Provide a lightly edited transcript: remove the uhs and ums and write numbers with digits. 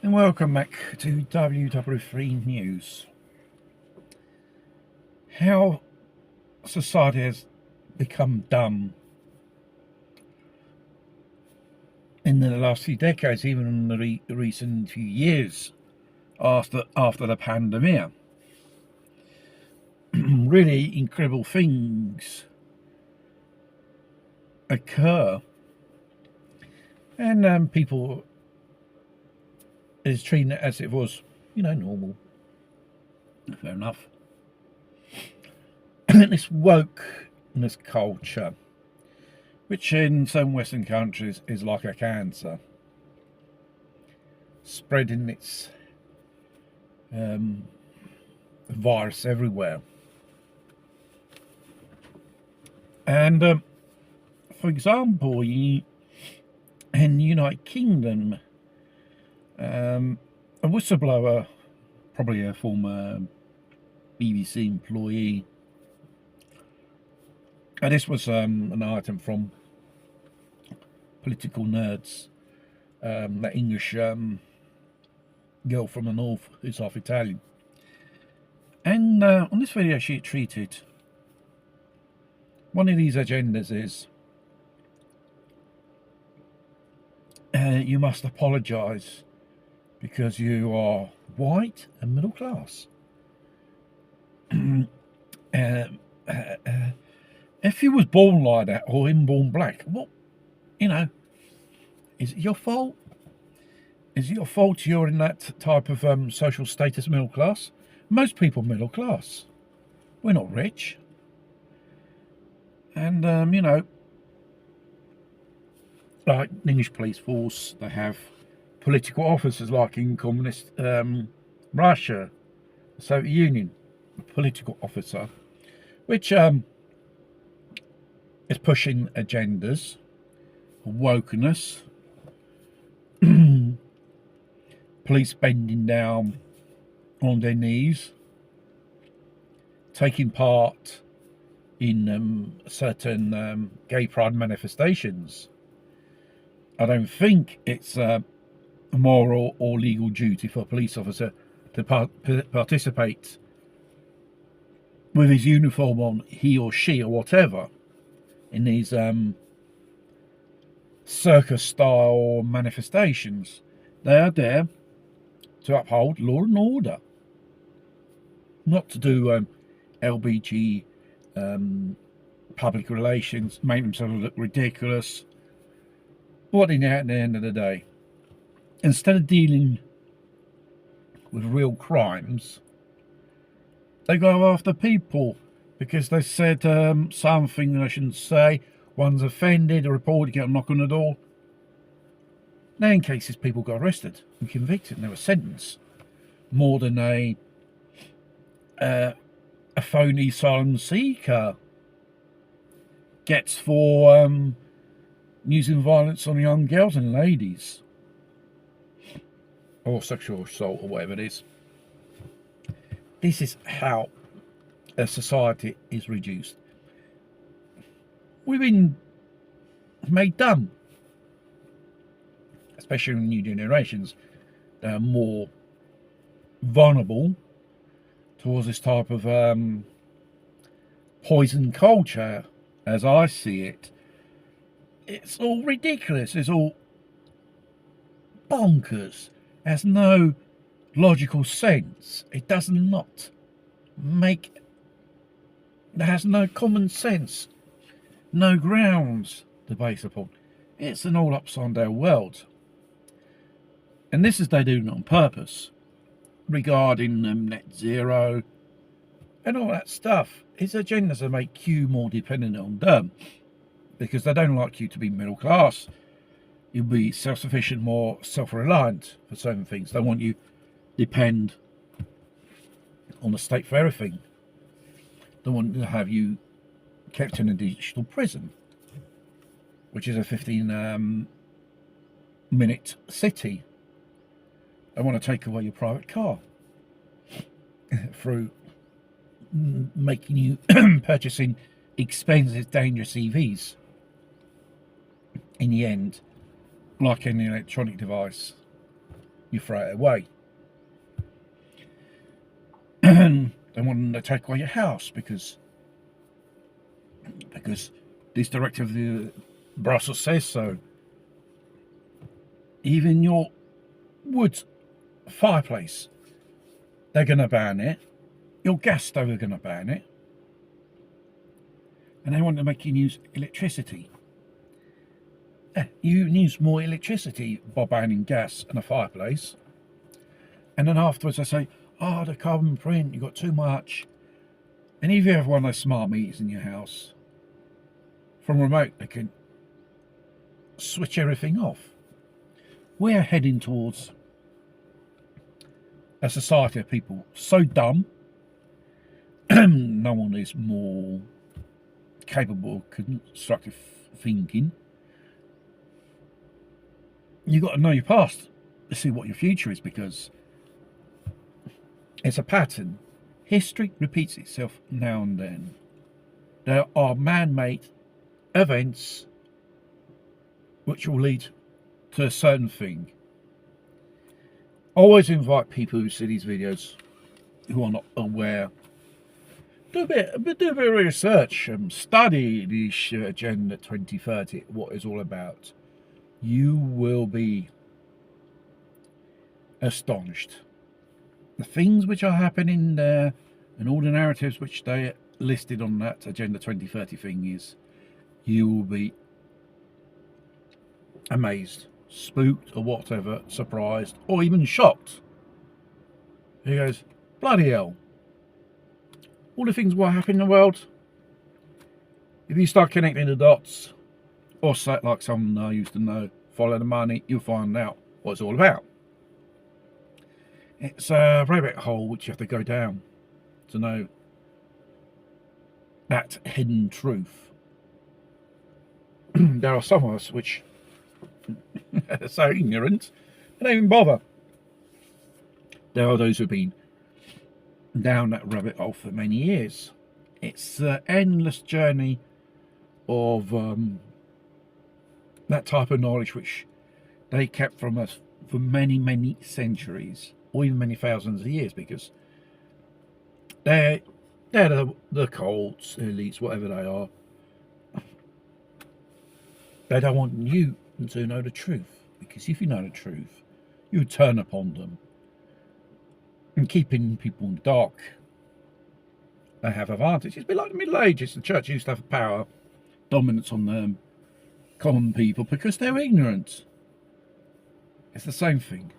And welcome back to WW3 News. How society has become dumb in the last few decades, even in the recent few years after the pandemic. Really incredible things occur, and people is treating it as it was, normal. Fair enough. This wokeness culture, which in some Western countries is like a cancer, spreading its virus everywhere. And for example, in the United Kingdom, a whistleblower, probably a former BBC employee, and this was an item from Political Nerds, that English girl from the north who's half Italian. And on this video she treated one of these agendas is you must apologise because you are white and middle class. If you was born like that or inborn black, what, is it your fault? Is it your fault you're in that type of social status middle class? Most people middle class. We're not rich. And, like the English police force, they have political officers like in communist Russia, the Soviet Union, a political officer, which is pushing agendas, wokeness, police bending down on their knees, taking part in certain gay pride manifestations. I don't think it's a moral or legal duty for a police officer to participate with his uniform on, he or she or whatever, in these circus style manifestations. They are there to uphold law and order, not to do LBG public relations, make themselves look ridiculous. What in at the end of the day, instead of dealing with real crimes, they go after people because they said something they shouldn't say. One's offended, a reporter get a knock on the door. Now, in cases, people got arrested and convicted, and they were sentenced more than a phony asylum seeker gets for using violence on young girls and ladies, or sexual assault, or whatever it is. This is how a society is reduced. We've been made dumb, especially in new generations. They're more vulnerable towards this type of poison culture, as I see it. It's all ridiculous. It's all bonkers. It has no logical sense. It does not make... It has no common sense. No grounds to base upon. It's an all upside down world. And this is they do it on purpose. Regarding net zero and all that stuff. It's agendas that make you more dependent on them. Because they don't like you to be middle class. You'll be self-sufficient, more self-reliant for certain things. They want you to depend on the state for everything. They want to have you kept in a digital prison, which is a 15-minute city. They want to take away your private car through making you purchasing expensive, dangerous EVs. In the end, like any electronic device, you throw it away. And they want to take away your house because this directive of the Brussels says so. Even your wood fireplace, they're going to ban it. Your gas stove, are going to ban it. And they want to make you use electricity. You use more electricity by banning gas and a fireplace. And then afterwards they say, oh, the carbon print, you've got too much. And if you have one of those smart meters in your house, from remote, they can switch everything off. We're heading towards a society of people so dumb, no one is more capable of constructive thinking. You've got to know your past to see what your future is, because it's a pattern. History repeats itself now and then. There are man-made events which will lead to a certain thing. I always invite people who see these videos who are not aware, do a bit of research, study the Agenda 2030, what it's all about. You will be astonished. The things which are happening there and all the narratives which they listed on that Agenda 2030 thing is, you will be amazed, spooked or whatever, surprised or even shocked. He goes, bloody hell, all the things what happen in the world, if you start connecting the dots, or say like someone I used to know, follow the money, you'll find out what it's all about. It's a rabbit hole which you have to go down to know that hidden truth. There are some of us which are so ignorant, they don't even bother. There are those who've been down that rabbit hole for many years. It's an endless journey of that type of knowledge which they kept from us for many, many centuries, or even many thousands of years, because they're the cults, elites, whatever they are. They don't want you to know the truth, because if you know the truth, you turn upon them. And keeping people in the dark, they have advantages. It's a bit like the Middle Ages. The church used to have power, dominance on them common people, because they're ignorant. It's the same thing.